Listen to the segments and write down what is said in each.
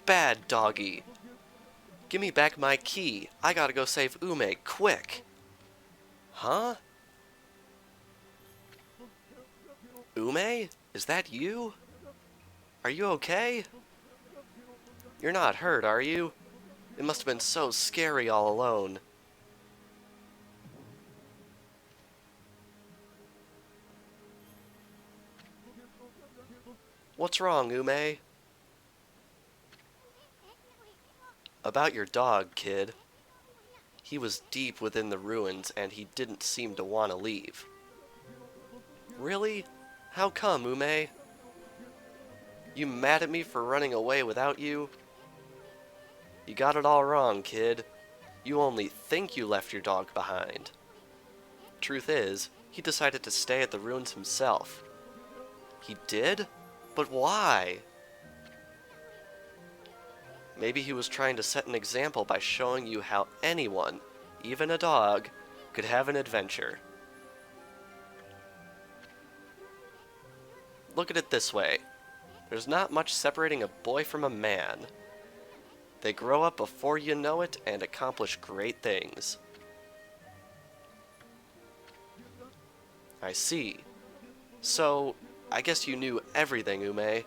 bad doggy. Give me back my key. I gotta go save Ume, quick. Huh? Ume? Is that you? Are you okay? You're not hurt, are you? It must have been so scary all alone. What's wrong, Ume? About your dog, kid. He was deep within the ruins, and he didn't seem to want to leave. Really? How come, Ume? You mad at me for running away without you? You got it all wrong, kid. You only think you left your dog behind. Truth is, he decided to stay at the ruins himself. He did? But why? Maybe he was trying to set an example by showing you how anyone, even a dog, could have an adventure. Look at it this way. There's not much separating a boy from a man. They grow up before you know it and accomplish great things. I see. So, I guess you knew everything, Ume.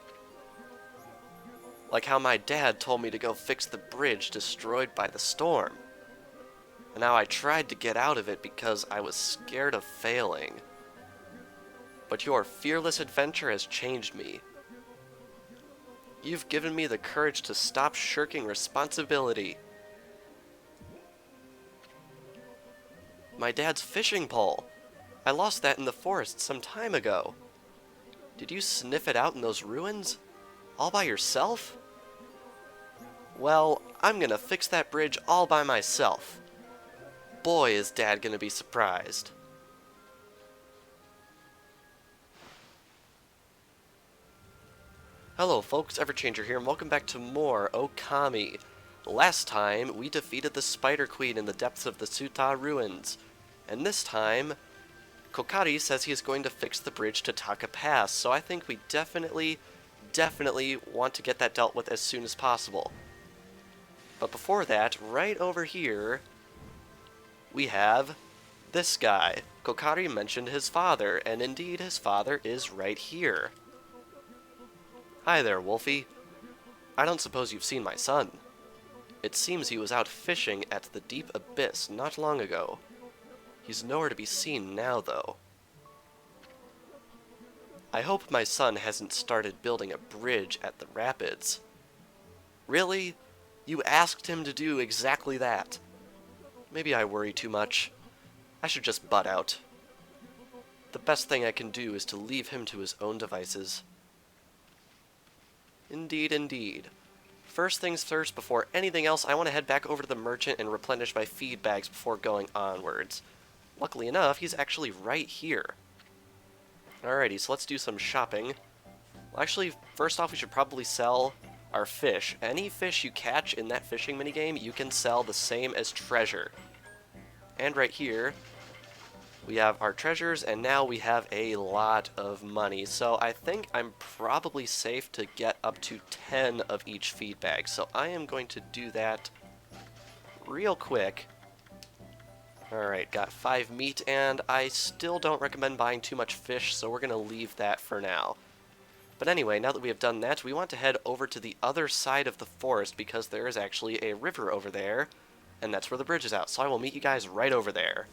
Like how my dad told me to go fix the bridge destroyed by the storm. And how I tried to get out of it because I was scared of failing. But your fearless adventure has changed me. You've given me the courage to stop shirking responsibility. My dad's fishing pole. I lost that in the forest some time ago. Did you sniff it out in those ruins? All by yourself? Well, I'm gonna fix that bridge all by myself. Boy, is Dad gonna be surprised. Hello folks, Everchanger here, and welcome back to more Ōkami. Last time, we defeated the Spider Queen in the depths of the Tsuta ruins. And this time, Kokari says he is going to fix the bridge to Taka Pass, so I think we definitely want to get that dealt with as soon as possible. But before that, right over here, we have this guy. Kokari mentioned his father, and indeed his father is right here. Hi there, Wolfie. I don't suppose you've seen my son. It seems he was out fishing at the deep abyss not long ago. He's nowhere to be seen now, though. I hope my son hasn't started building a bridge at the rapids. Really? You asked him to do exactly that. Maybe I worry too much. I should just butt out. The best thing I can do is to leave him to his own devices. Indeed, indeed. First things first, before anything else, I want to head back over to the merchant and replenish my feed bags before going onwards. Luckily enough, he's actually right here. Alrighty, so let's do some shopping. Well, actually, first off, we should probably sell our fish. Any fish you catch in that fishing minigame, you can sell the same as treasure. And right here, we have our treasures, and now we have a lot of money. So I think I'm probably safe to get up to 10 of each feed bag. So I am going to do that real quick. Alright, got 5 meat, and I still don't recommend buying too much fish, so we're going to leave that for now. But anyway, now that we have done that, we want to head over to the other side of the forest because there is actually a river over there, and that's where the bridge is out. So I will meet you guys right over there.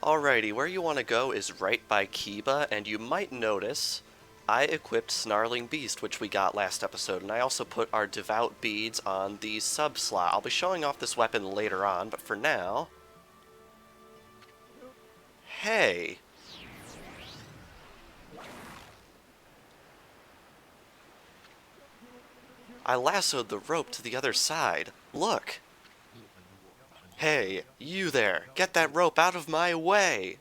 Alrighty, where you want to go is right by Kiba, and you might notice I equipped Snarling Beast, which we got last episode, and I also put our Devout Beads on the sub-slot. I'll be showing off this weapon later on, but for now... Hey! I lassoed the rope to the other side. Look! Hey, you there! Get that rope out of my way!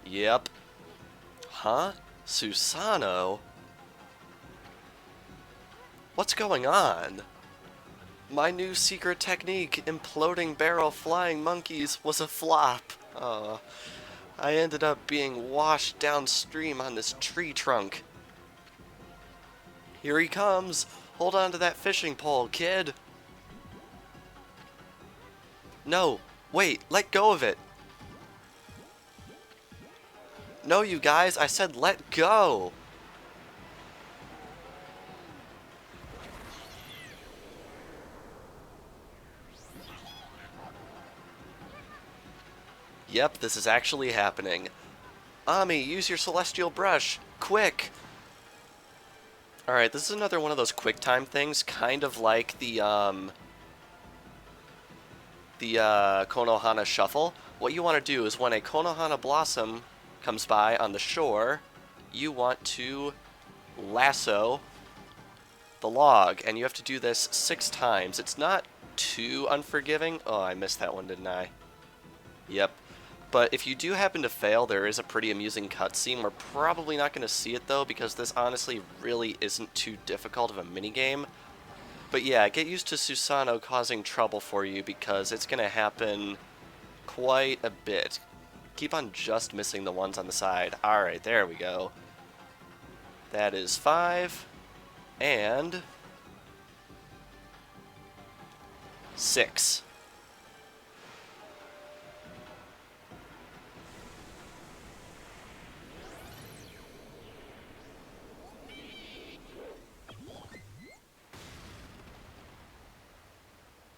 Yep. Huh? Susano? What's going on? My new secret technique, imploding barrel flying monkeys, was a flop. I ended up being washed downstream on this tree trunk. Here he comes! Hold on to that fishing pole, kid! No! Wait, let go of it! No, you guys, I said let go! Yep, this is actually happening. Ami, use your celestial brush! Quick! Alright, this is another one of those quick time things, kind of like the Konohana Shuffle. What you want to do is when a Konohana Blossom comes by on the shore, you want to lasso the log, and you have to do this 6 times. It's not too unforgiving. Oh, I missed that one, didn't I? Yep. But if you do happen to fail, there is a pretty amusing cutscene. We're probably not going to see it, though, because this honestly really isn't too difficult of a minigame. But yeah, get used to Susanoo causing trouble for you, because it's going to happen quite a bit. Keep on just missing the ones on the side. Alright, there we go. That is 5. And 6.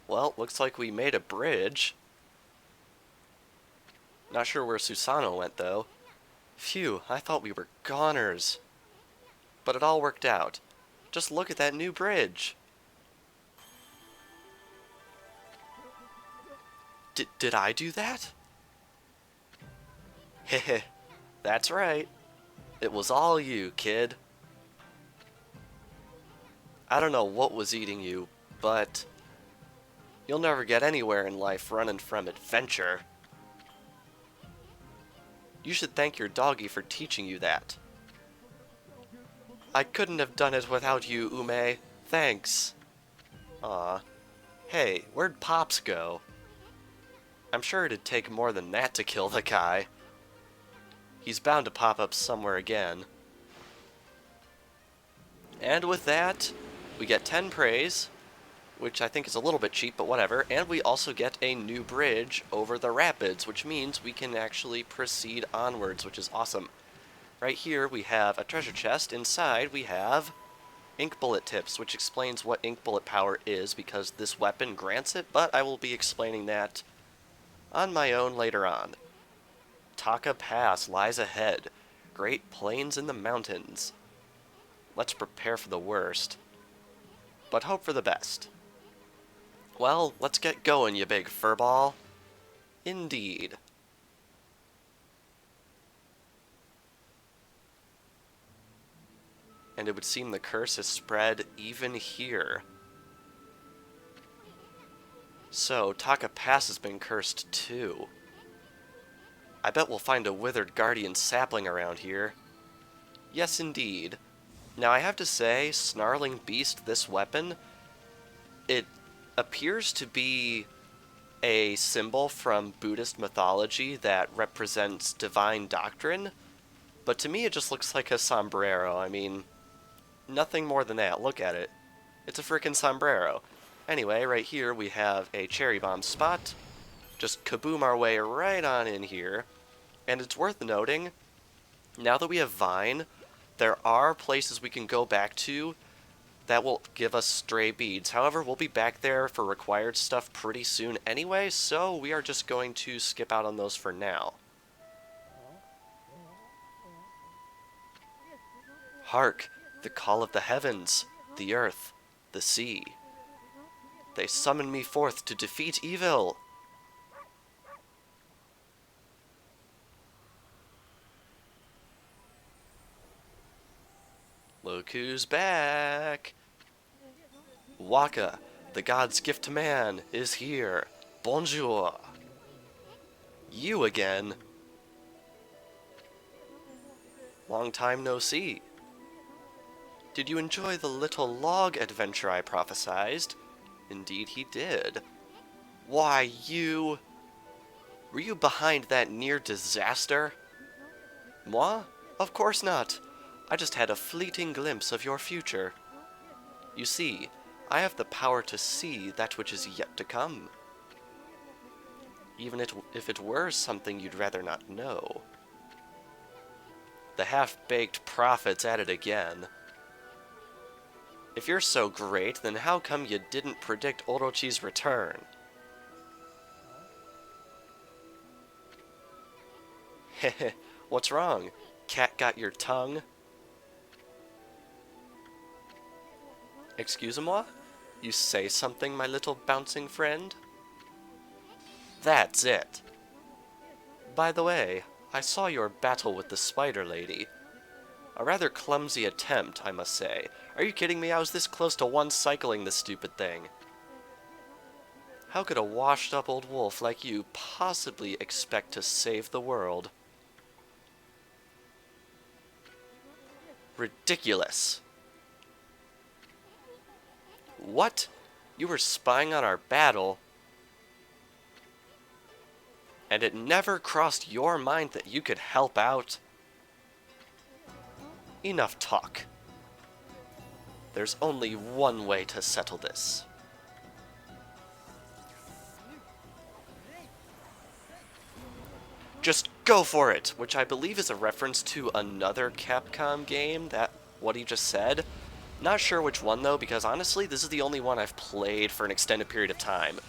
Well, looks like we made a bridge. Not sure where Susanoo went, though. Phew, I thought we were goners. But it all worked out. Just look at that new bridge. Did I do that? Heh, that's right. It was all you, kid. I don't know what was eating you, but you'll never get anywhere in life running from adventure. You should thank your doggy for teaching you that. I couldn't have done it without you, Ume. Thanks. Aw. Hey, where'd Pops go? I'm sure it'd take more than that to kill the guy. He's bound to pop up somewhere again. And with that, we get 10 praise, which I think is a little bit cheap, but whatever, and we also get a new bridge over the rapids, which means we can actually proceed onwards, which is awesome. Right here we have a treasure chest. Inside we have ink bullet tips, which explains what ink bullet power is, because this weapon grants it, but I will be explaining that on my own later on. Taka Pass lies ahead. Great plains in the mountains. Let's prepare for the worst, but hope for the best. Well, let's get going, you big furball. Indeed. And it would seem the curse has spread even here. So, Taka Pass has been cursed too. I bet we'll find a withered guardian sapling around here. Yes, indeed. Now, I have to say, Snarling Beast, this weapon, it appears to be a symbol from Buddhist mythology that represents divine doctrine, but to me it just looks like a sombrero. I mean, nothing more than that. Look at it. It's a frickin' sombrero. Anyway, right here we have a cherry bomb spot. Just kaboom our way right on in here. And it's worth noting, now that we have Vine, there are places we can go back to that will give us stray beads. However, we'll be back there for required stuff pretty soon anyway, so we are just going to skip out on those for now. Hark, the call of the heavens, the earth, the sea. They summon me forth to defeat evil. Look who's back! Waka, the god's gift to man, is here. Bonjour! You again? Long time no see. Did you enjoy the little log adventure I prophesized? Indeed he did. Why, you... Were you behind that near disaster? Moi? Of course not. I just had a fleeting glimpse of your future. You see, I have the power to see that which is yet to come. Even if it were something you'd rather not know. The half-baked prophet's at it again. If you're so great, then how come you didn't predict Orochi's return? Heh, what's wrong? Cat got your tongue? Excuse-moi? You say something, my little bouncing friend? That's it. By the way, I saw your battle with the spider lady. A rather clumsy attempt, I must say. Are you kidding me? I was this close to one-cycling this stupid thing. How could a washed-up old wolf like you possibly expect to save the world? Ridiculous. What? You were spying on our battle? And it never crossed your mind that you could help out? Enough talk. There's only one way to settle this. Just go for it! Which I believe is a reference to another Capcom game, that what he just said. Not sure which one though, because honestly this is the only one I've played for an extended period of time.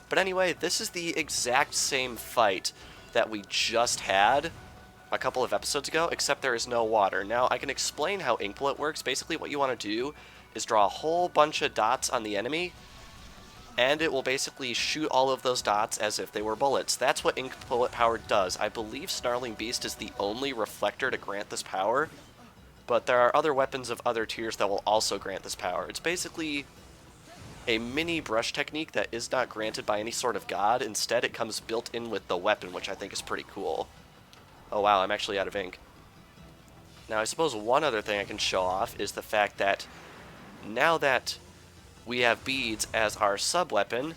But anyway, this is the exact same fight that we just had a couple of episodes ago, except there is no water. Now, I can explain how ink bullet works. Basically, what you want to do is draw a whole bunch of dots on the enemy, and it will basically shoot all of those dots as if they were bullets. That's what ink bullet power does. I believe Snarling Beast is the only reflector to grant this power, but there are other weapons of other tiers that will also grant this power. It's basically a mini brush technique that is not granted by any sort of god. Instead, it comes built in with the weapon, which I think is pretty cool. Oh wow, I'm actually out of ink. Now, I suppose one other thing I can show off is the fact that now that we have beads as our sub-weapon,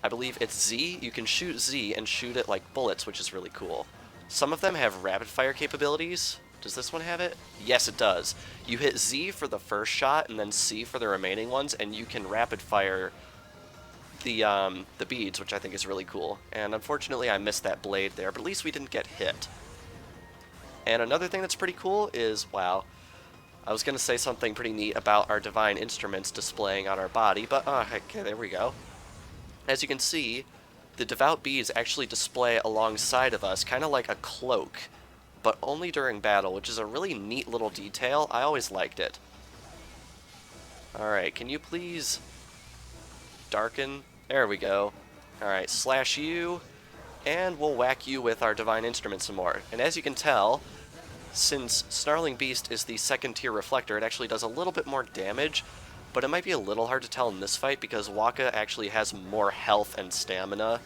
I believe it's Z, you can shoot Z and shoot it like bullets, which is really cool. Some of them have rapid-fire capabilities. Does this one have it? Yes, it does. You hit Z for the first shot and then C for the remaining ones, and you can rapid-fire the beads, which I think is really cool. And unfortunately, I missed that blade there, but at least we didn't get hit. And another thing that's pretty cool is, wow, I was going to say something pretty neat about our divine instruments displaying on our body, but, okay, there we go. As you can see, the devout beads actually display alongside of us, kind of like a cloak, but only during battle, which is a really neat little detail. I always liked it. Alright, can you please darken? There we go. Alright, slash you, and we'll whack you with our divine instrument some more. And as you can tell, since Snarling Beast is the second tier reflector, it actually does a little bit more damage, but it might be a little hard to tell in this fight because Waka actually has more health and stamina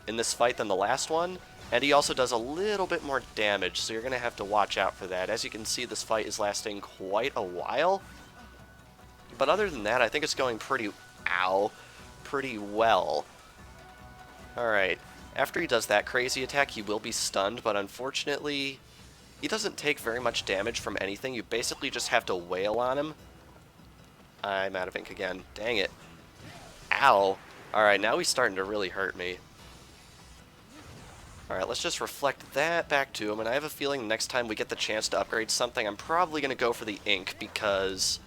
in this fight than the last one, and he also does a little bit more damage, so you're going to have to watch out for that. As you can see, this fight is lasting quite a while, but other than that, I think it's going pretty well. Alright. After he does that crazy attack, he will be stunned, but unfortunately, he doesn't take very much damage from anything. You basically just have to wail on him. I'm out of ink again. Dang it. Ow. Alright, now he's starting to really hurt me. Alright, let's just reflect that back to him, and I have a feeling next time we get the chance to upgrade something, I'm probably going to go for the ink, because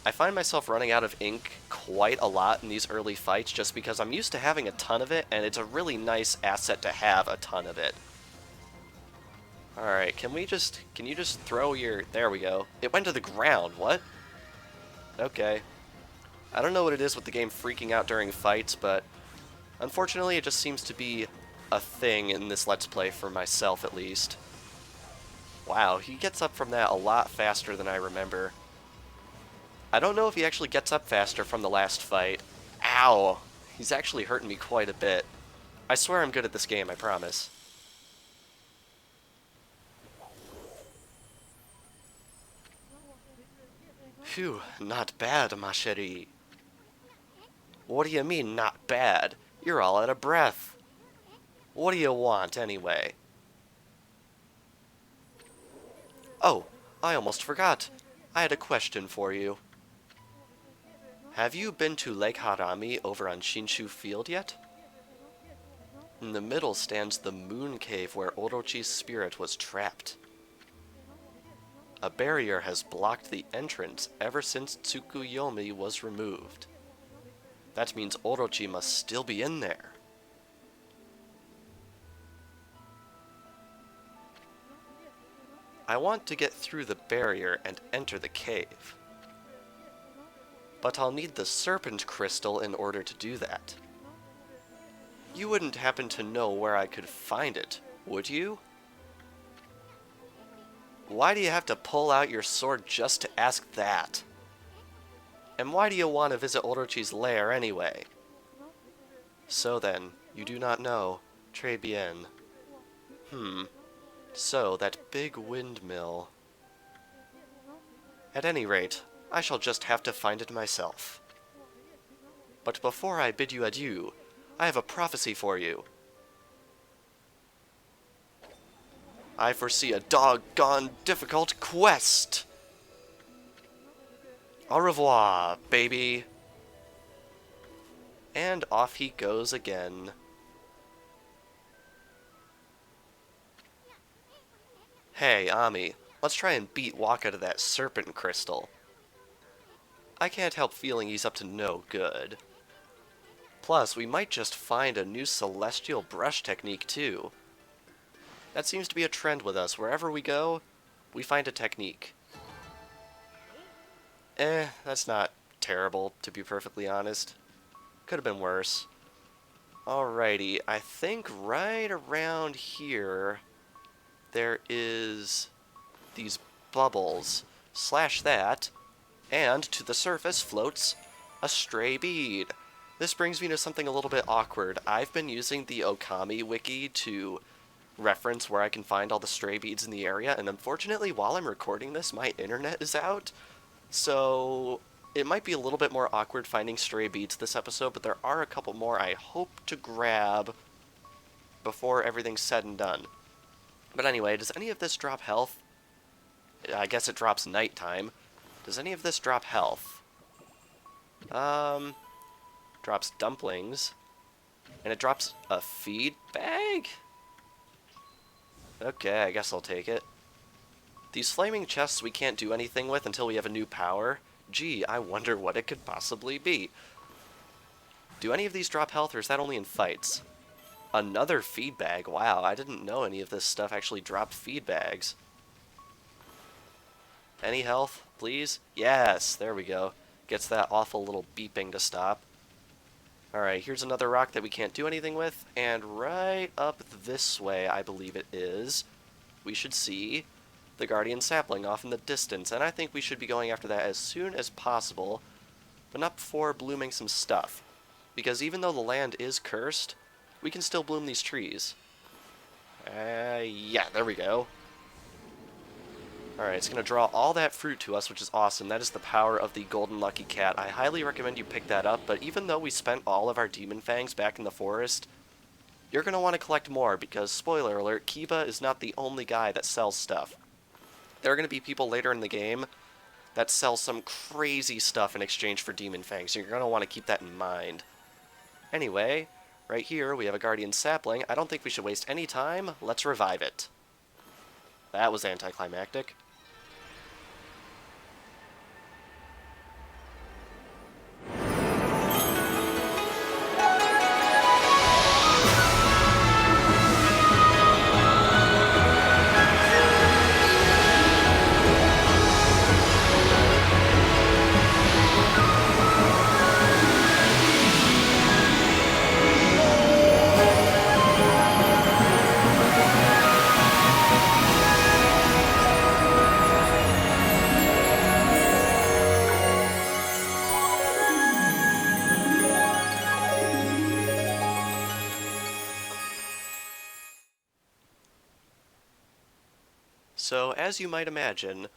I find myself running out of ink quite a lot in these early fights just because I'm used to having a ton of it, and it's a really nice asset to have a ton of it. Alright, can you just throw your... There we go. It went to the ground, what? Okay. I don't know what it is with the game freaking out during fights, but unfortunately it just seems to be a thing in this Let's Play for myself at least. Wow, he gets up from that a lot faster than I remember. I don't know if he actually gets up faster from the last fight. Ow! He's actually hurting me quite a bit. I swear I'm good at this game, I promise. Phew, not bad, ma chérie. What do you mean, not bad? You're all out of breath. What do you want, anyway? Oh, I almost forgot. I had a question for you. Have you been to Lake Harami over on Shinshu Field yet? In the middle stands the moon cave where Orochi's spirit was trapped. A barrier has blocked the entrance ever since Tsukuyomi was removed. That means Orochi must still be in there. I want to get through the barrier and enter the cave. But I'll need the serpent crystal in order to do that. You wouldn't happen to know where I could find it, would you? Why do you have to pull out your sword just to ask that? And why do you want to visit Orochi's lair anyway? So then, you do not know. Très bien. So, that big windmill. At any rate, I shall just have to find it myself. But before I bid you adieu, I have a prophecy for you. I foresee a doggone difficult quest! Au revoir, baby! And off he goes again. Hey, Ami, let's try and beat Waka to that serpent crystal. I can't help feeling he's up to no good. Plus, we might just find a new celestial brush technique, too. That seems to be a trend with us. Wherever we go, we find a technique. That's not terrible, to be perfectly honest. Could have been worse. Alrighty, I think right around here, there is these bubbles. Slash that, and to the surface floats a stray bead. This brings me to something a little bit awkward. I've been using the Ōkami wiki to reference where I can find all the stray beads in the area, and unfortunately, while I'm recording this, my internet is out. So it might be a little bit more awkward finding stray beads this episode, but there are a couple more I hope to grab before everything's said and done. But anyway, does any of this drop health? I guess it drops nighttime. Does any of this drop health? Drops dumplings. And it drops a feed bag? Okay, I guess I'll take it. These flaming chests we can't do anything with until we have a new power. Gee, I wonder what it could possibly be. Do any of these drop health, or is that only in fights? Another feed bag. Wow, I didn't know any of this stuff actually dropped feed bags. Any health, please? Yes, there we go. Gets that awful little beeping to stop. Alright, here's another rock that we can't do anything with, and right up this way, I believe it is, we should see the Guardian Sapling off in the distance, and I think we should be going after that as soon as possible, but not before blooming some stuff. Because even though the land is cursed, we can still bloom these trees. Yeah, there we go. Alright, it's going to draw all that fruit to us, which is awesome. That is the power of the Golden Lucky Cat. I highly recommend you pick that up, but even though we spent all of our Demon Fangs back in the forest, you're going to want to collect more, because, spoiler alert, Kiba is not the only guy that sells stuff. There are going to be people later in the game that sell some crazy stuff in exchange for Demon Fangs, so you're going to want to keep that in mind. Anyway, right here we have a Guardian Sapling. I don't think we should waste any time. Let's revive it. That was anticlimactic. So, as you might imagine,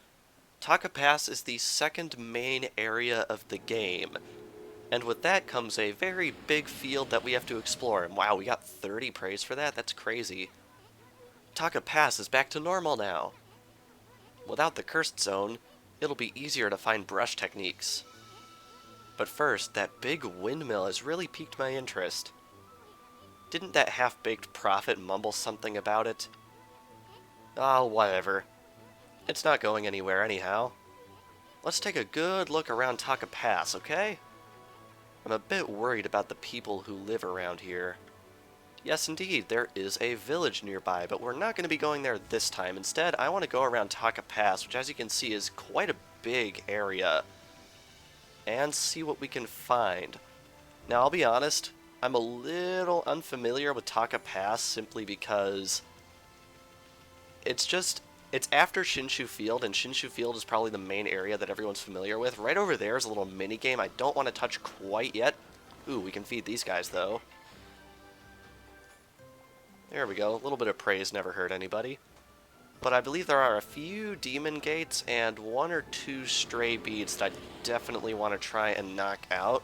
Taka Pass is the second main area of the game, and with that comes a very big field that we have to explore, and wow, we got 30 praise for that? That's crazy. Taka Pass is back to normal now. Without the Cursed Zone, it'll be easier to find brush techniques. But first, that big windmill has really piqued my interest. Didn't that half-baked prophet mumble something about it? Oh, whatever. It's not going anywhere anyhow. Let's take a good look around Taka Pass, okay? I'm a bit worried about the people who live around here. Yes, indeed, there is a village nearby, but we're not going to be going there this time. Instead, I want to go around Taka Pass, which as you can see is quite a big area, and see what we can find. Now, I'll be honest, I'm a little unfamiliar with Taka Pass simply because it's after Shinshu Field, and Shinshu Field is probably the main area that everyone's familiar with. Right over there is a little mini game I don't want to touch quite yet. Ooh, we can feed these guys, though. There we go. A little bit of praise never hurt anybody. But I believe there are a few demon gates and 1 or 2 stray beads that I definitely want to try and knock out.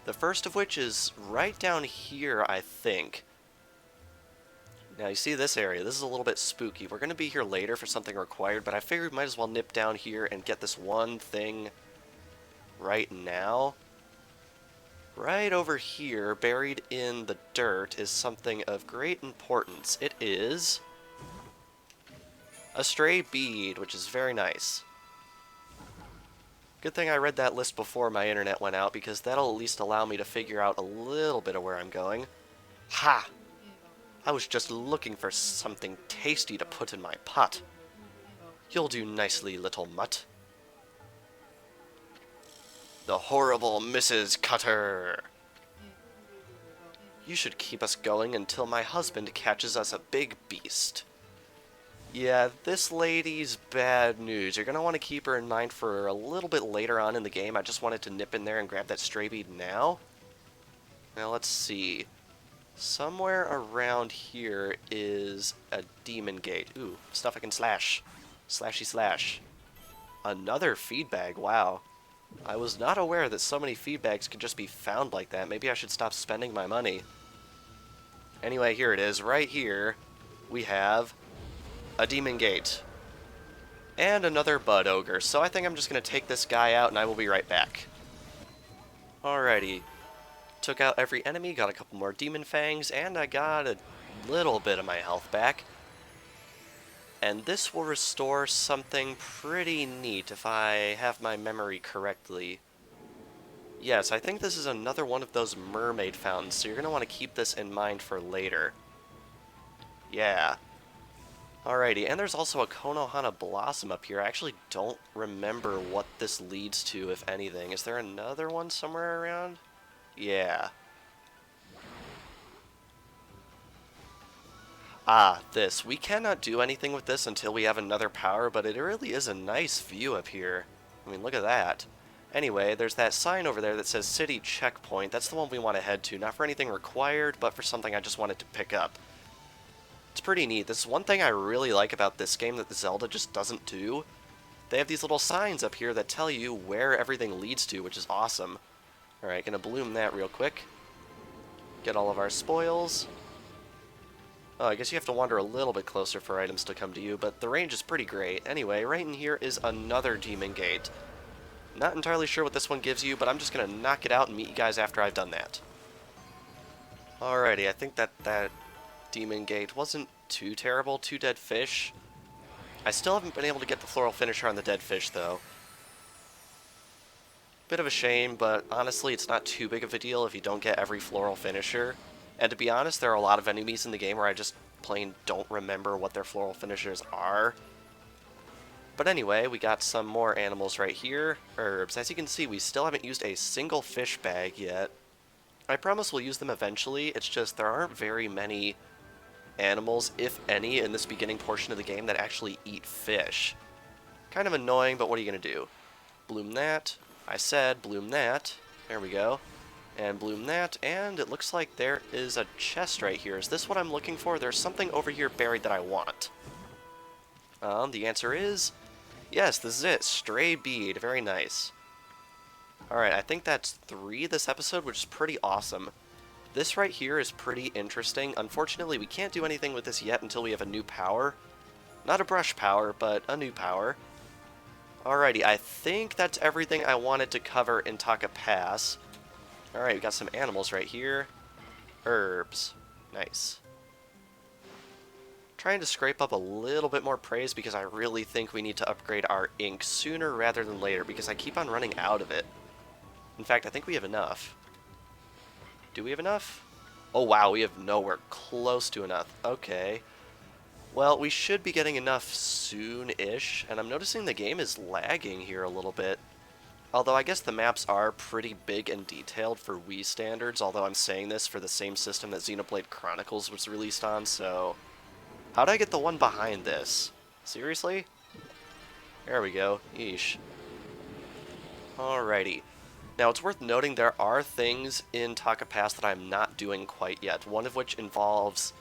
The first of which is right down here, I think. Now, you see this area. This is a little bit spooky. We're going to be here later for something required, but I figured we might as well nip down here and get this one thing right now. Right over here, buried in the dirt, is something of great importance. It is a stray bead, which is very nice. Good thing I read that list before my internet went out, because that'll at least allow me to figure out a little bit of where I'm going. Ha! I was just looking for something tasty to put in my pot. You'll do nicely, little mutt. The horrible Mrs. Cutter! You should keep us going until my husband catches us a big beast. Yeah, this lady's bad news. You're going to want to keep her in mind for a little bit later on in the game. I just wanted to nip in there and grab that stray bead now. Now, let's see. Somewhere around here is a demon gate. Ooh, stuff I can slash. Slashy slash. Another feed bag, wow. I was not aware that so many feed bags could just be found like that. Maybe I should stop spending my money. Anyway, here it is. Right here, we have a demon gate. And another bud ogre. So I think I'm just going to take this guy out and I will be right back. Alrighty. Took out every enemy, got a couple more demon fangs, and I got a little bit of my health back. And this will restore something pretty neat if I have my memory correctly. Yes, I think this is another one of those mermaid fountains, so you're going to want to keep this in mind for later. Yeah. Alrighty, and there's also a Konohana Blossom up here. I actually don't remember what this leads to, if anything. Is there another one somewhere around? Yeah. Ah, this. We cannot do anything with this until we have another power, but it really is a nice view up here. I mean, look at that. Anyway, there's that sign over there that says City Checkpoint. That's the one we want to head to. Not for anything required, but for something I just wanted to pick up. It's pretty neat. This is one thing I really like about this game that the Zelda just doesn't do. They have these little signs up here that tell you where everything leads to, which is awesome. Alright, gonna bloom that real quick. Get all of our spoils. Oh, I guess you have to wander a little bit closer for items to come to you, but the range is pretty great. Anyway, right in here is another demon gate. Not entirely sure what this one gives you, but I'm just gonna knock it out and meet you guys after I've done that. Alrighty, I think that demon gate wasn't too terrible. 2 dead fish. I still haven't been able to get the floral finisher on the dead fish, though. Bit of a shame, but honestly, it's not too big of a deal if you don't get every floral finisher. And to be honest, there are a lot of enemies in the game where I just plain don't remember what their floral finishers are. But anyway, we got some more animals right here. Herbs. As you can see, we still haven't used a single fish bag yet. I promise we'll use them eventually. It's just there aren't very many animals, if any, in this beginning portion of the game that actually eat fish. Kind of annoying, but what are you going to do? Bloom that. I said bloom that. There we go. And bloom that, and it looks like there is a chest right here. Is this what I'm looking for? There's something over here buried that I want. The answer is yes, this is it. Stray bead. Very nice. Alright, I think that's 3 this episode, which is pretty awesome. This right here is pretty interesting. Unfortunately, we can't do anything with this yet until we have a new power. Not a brush power, but a new power. Alrighty, I think that's everything I wanted to cover in Taka Pass. Alright, we got some animals right here. Herbs. Nice. Trying to scrape up a little bit more praise because I really think we need to upgrade our ink sooner rather than later because I keep on running out of it. In fact, I think we have enough. Do we have enough? Oh wow, we have nowhere close to enough. Okay. Well, we should be getting enough soon-ish, and I'm noticing the game is lagging here a little bit. Although I guess the maps are pretty big and detailed for Wii standards, although I'm saying this for the same system that Xenoblade Chronicles was released on, so... How'd I get the one behind this? Seriously? There we go. Yeesh. Alrighty. Now, it's worth noting there are things in Taka Pass that I'm not doing quite yet, one of which involves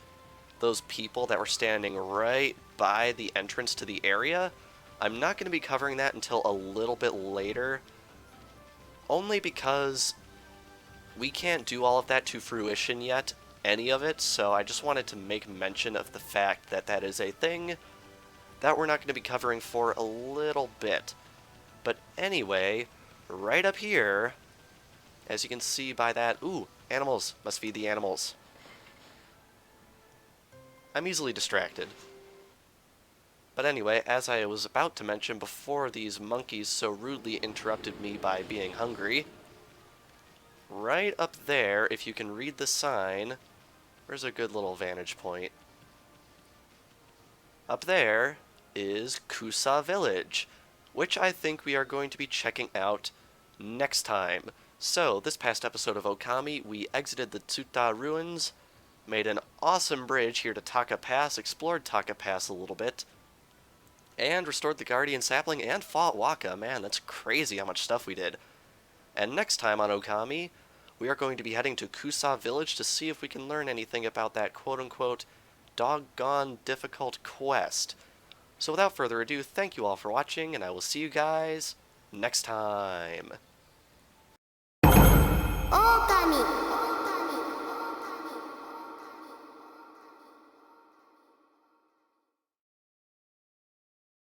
those people that were standing right by the entrance to the area. I'm not going to be covering that until a little bit later, only because we can't do all of that to fruition yet, any of it, so I just wanted to make mention of the fact that that is a thing that we're not going to be covering for a little bit. But anyway, right up here, as you can see by that, ooh, animals, must feed the animals. I'm easily distracted. But anyway, as I was about to mention before these monkeys so rudely interrupted me by being hungry, right up there, if you can read the sign, where's a good little vantage point? Up there is Kusa Village, which I think we are going to be checking out next time. So, this past episode of Ōkami, we exited the Tsuta ruins, made an awesome bridge here to Taka Pass, explored Taka Pass a little bit, and restored the Guardian Sapling and fought Waka. Man, that's crazy how much stuff we did. And next time on Ōkami, we are going to be heading to Kusa Village to see if we can learn anything about that quote-unquote doggone difficult quest. So without further ado, thank you all for watching, and I will see you guys next time. 狼